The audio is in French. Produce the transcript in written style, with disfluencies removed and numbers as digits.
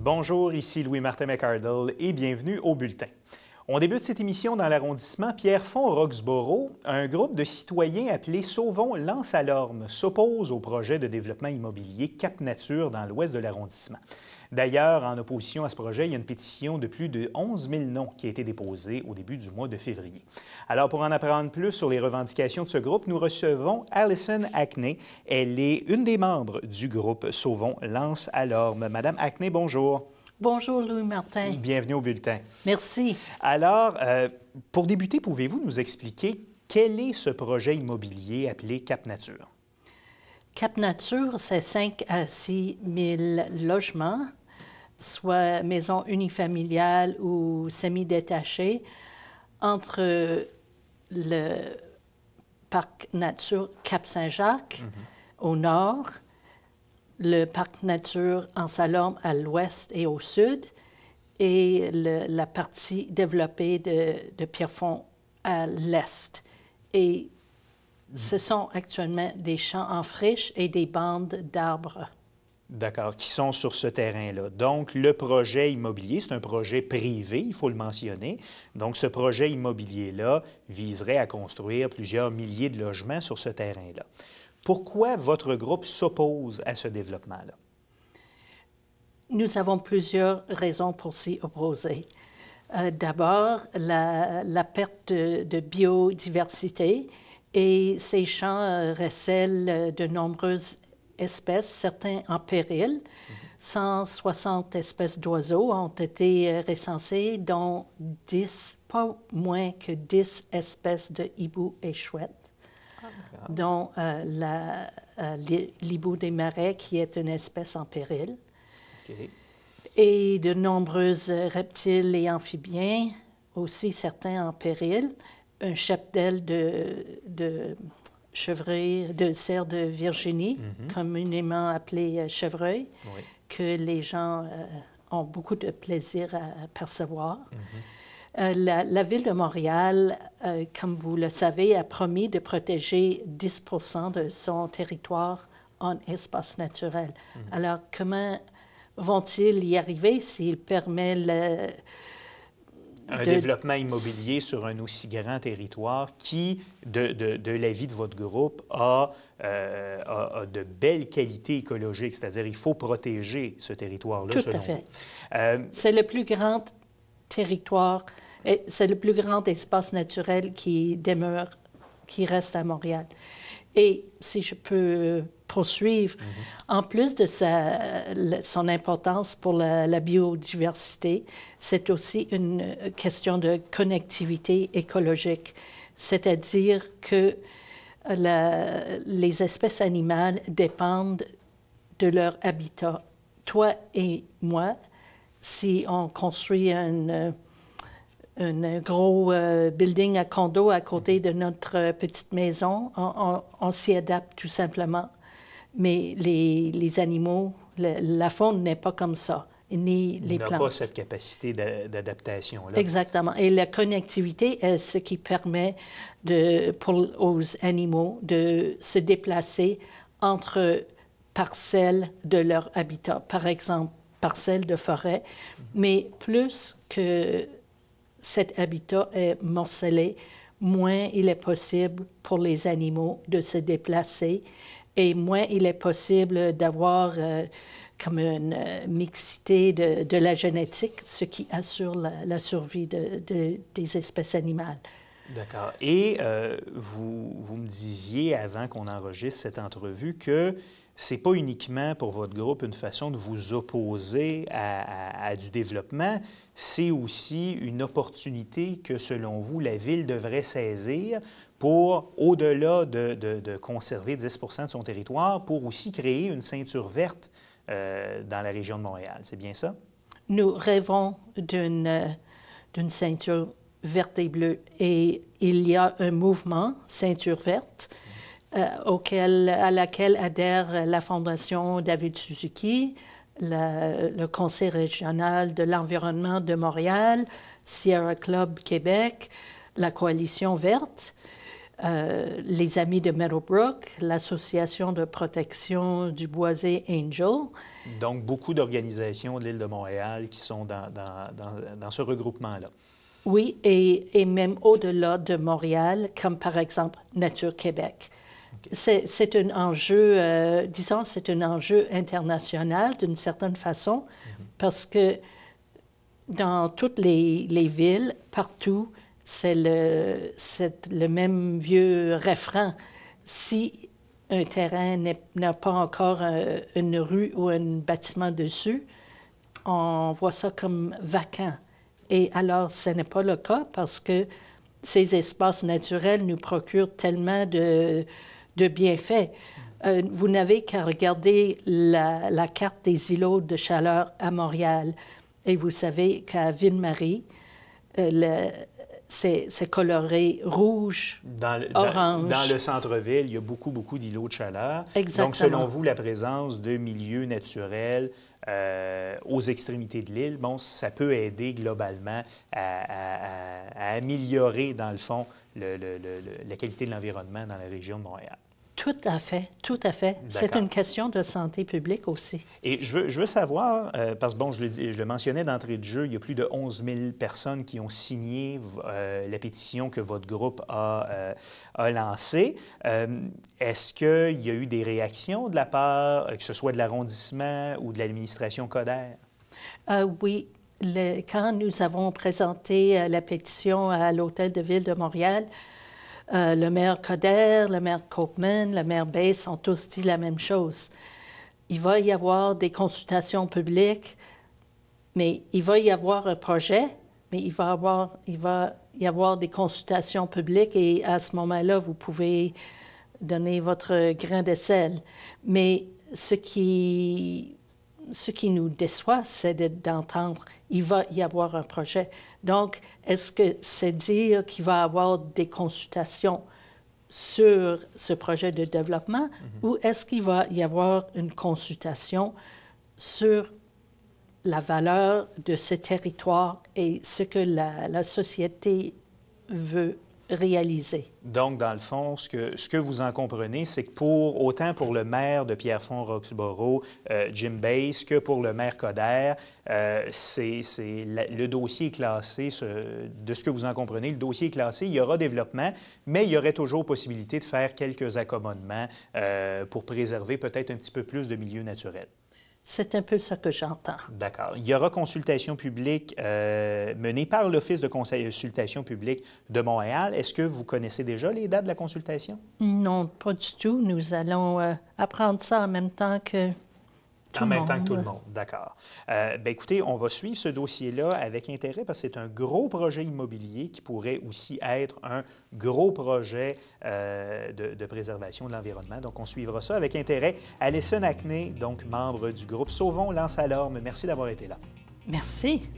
Bonjour, ici Louis-Martin McArdle et bienvenue au Bulletin. On débute cette émission dans l'arrondissement Pierrefonds-Roxboro. Un groupe de citoyens appelé Sauvons Lance Alorme s'oppose au projet de développement immobilier Cap Nature dans l'ouest de l'arrondissement. D'ailleurs, en opposition à ce projet, il y a une pétition de plus de 11 000 noms qui a été déposée au début du mois de février. Alors, pour en apprendre plus sur les revendications de ce groupe, nous recevons Alison Hackney. Elle est une des membres du groupe Sauvons Lance Alorme. Madame Hackney, bonjour. Bonjour Louis-Martin. Bienvenue au Bulletin. Merci. Alors, pour débuter, pouvez-vous nous expliquer quel est ce projet immobilier appelé Cap Nature? Cap Nature, c'est 5 à 6 000 logements, soit maisons unifamiliales ou semi-détachées, entre le parc nature Cap-Saint-Jacques au nord, le parc nature Anse Alorme à l'ouest et au sud, et la partie développée de Pierrefonds à l'est. Et ce sont actuellement des champs en friche et des bandes d'arbres. D'accord, qui sont sur ce terrain-là. Donc, le projet immobilier, c'est un projet privé, il faut le mentionner. Donc, ce projet immobilier-là viserait à construire plusieurs milliers de logements sur ce terrain-là. Pourquoi votre groupe s'oppose à ce développement-là? Nous avons plusieurs raisons pour s'y opposer. D'abord, la perte de biodiversité, et ces champs recèlent de nombreuses espèces, certains en péril. 160 espèces d'oiseaux ont été recensées, dont 10, pas moins que 10 espèces de hiboux et chouettes, dont l'hibou des marais, qui est une espèce en péril. Okay. Et de nombreux reptiles et amphibiens, aussi certains en péril. Un cheptel de chevreuil, de cerf de Virginie, communément appelé chevreuil, oui, que les gens ont beaucoup de plaisir à percevoir. La Ville de Montréal, comme vous le savez, a promis de protéger 10 % de son territoire en espace naturel. Alors, comment vont-ils y arriver s'ils permettent un développement immobilier sur un aussi grand territoire qui, de l'avis de votre groupe, a de belles qualités écologiques, c'est-à-dire il faut protéger ce territoire-là, selon vous? Tout à fait. C'est le plus grand territoire, c'est le plus grand espace naturel qui demeure, qui reste à Montréal. Et si je peux poursuivre, en plus de son importance pour la biodiversité, c'est aussi une question de connectivité écologique, c'est-à-dire que les espèces animales dépendent de leur habitat. Toi et moi, si on construit un gros building à condo à côté de notre petite maison, on s'y adapte tout simplement. Mais les animaux, la faune n'est pas comme ça, ni les plantes. Il n'a pas cette capacité d'adaptation-là. Exactement. Et la connectivité est ce qui permet aux animaux de se déplacer entre parcelles de leur habitat. Par exemple, parcelles de forêt. Mais plus que cet habitat est morcelé, moins il est possible pour les animaux de se déplacer et moins il est possible d'avoir comme une mixité de la génétique, ce qui assure la survie des espèces animales. D'accord. Et vous me disiez, avant qu'on enregistre cette entrevue, que ce n'est pas uniquement pour votre groupe une façon de vous opposer à du développement, c'est aussi une opportunité que, selon vous, la Ville devrait saisir pour, au-delà de conserver 10 % de son territoire, pour aussi créer une ceinture verte dans la région de Montréal. C'est bien ça? Nous rêvons d'une ceinture verte et bleue. Et il y a un mouvement, Ceinture verte, à laquelle adhère la Fondation David Suzuki, le Conseil régional de l'environnement de Montréal, Sierra Club Québec, la Coalition verte. les Amis de Meadowbrook, l'Association de protection du boisé Angel. Donc, beaucoup d'organisations de l'île de Montréal qui sont dans ce regroupement-là. Oui, et même au-delà de Montréal, comme par exemple Nature Québec. Okay. C'est un enjeu, disons, c'est un enjeu international d'une certaine façon, parce que dans toutes les villes, partout, c'est le même vieux refrain. Si un terrain n'a pas encore une rue ou un bâtiment dessus, on voit ça comme vacant. Et alors, ce n'est pas le cas parce que ces espaces naturels nous procurent tellement de bienfaits. Vous n'avez qu'à regarder la carte des îlots de chaleur à Montréal. Et vous savez qu'à Ville-Marie, c'est coloré rouge, orange. Dans le centre-ville, il y a beaucoup d'îlots de chaleur. Exactement. Donc, selon vous, la présence de milieux naturels aux extrémités de l'île, bon, ça peut aider globalement à améliorer, dans le fond, la qualité de l'environnement dans la région de Montréal. Tout à fait, tout à fait. C'est une question de santé publique aussi. Et je veux savoir, parce que bon, je le mentionnais d'entrée de jeu, il y a plus de 11 000 personnes qui ont signé la pétition que votre groupe a lancée. Est-ce qu'il y a eu des réactions de la part, que ce soit de l'arrondissement ou de l'administration Coderre? Oui. Quand nous avons présenté la pétition à l'Hôtel de Ville de Montréal, le maire Coderre, le maire Copeman, le maire Bass ont tous dit la même chose. Il va y avoir des consultations publiques, mais il va y avoir un projet, mais il va y avoir des consultations publiques et à ce moment-là, vous pouvez donner votre grain de sel. Mais ce qui nous déçoit, c'est d'entendre il va y avoir un projet. Donc, est-ce que c'est dire qu'il va y avoir des consultations sur ce projet de développement ou est-ce qu'il va y avoir une consultation sur la valeur de ce territoire et ce que la société veut réaliser? Donc, dans le fond, ce que vous en comprenez, c'est que autant pour le maire de Pierrefonds-Roxboro, Jim Bass, que pour le maire Coderre, le dossier est classé, de ce que vous en comprenez, le dossier est classé, il y aura développement, mais il y aurait toujours possibilité de faire quelques accommodements pour préserver peut-être un petit peu plus de milieux naturels. C'est un peu ça que j'entends. D'accord. Il y aura consultation publique menée par l'Office de consultation publique de Montréal. Est-ce que vous connaissez déjà les dates de la consultation? Non, pas du tout. Nous allons apprendre ça en même temps que tout le monde. En même temps que tout le monde, d'accord. Bien, écoutez, on va suivre ce dossier-là avec intérêt parce que c'est un gros projet immobilier qui pourrait aussi être un gros projet de préservation de l'environnement. Donc, on suivra ça avec intérêt. Alison Acné, donc membre du groupe Sauvons Lance Alarme, merci d'avoir été là. Merci.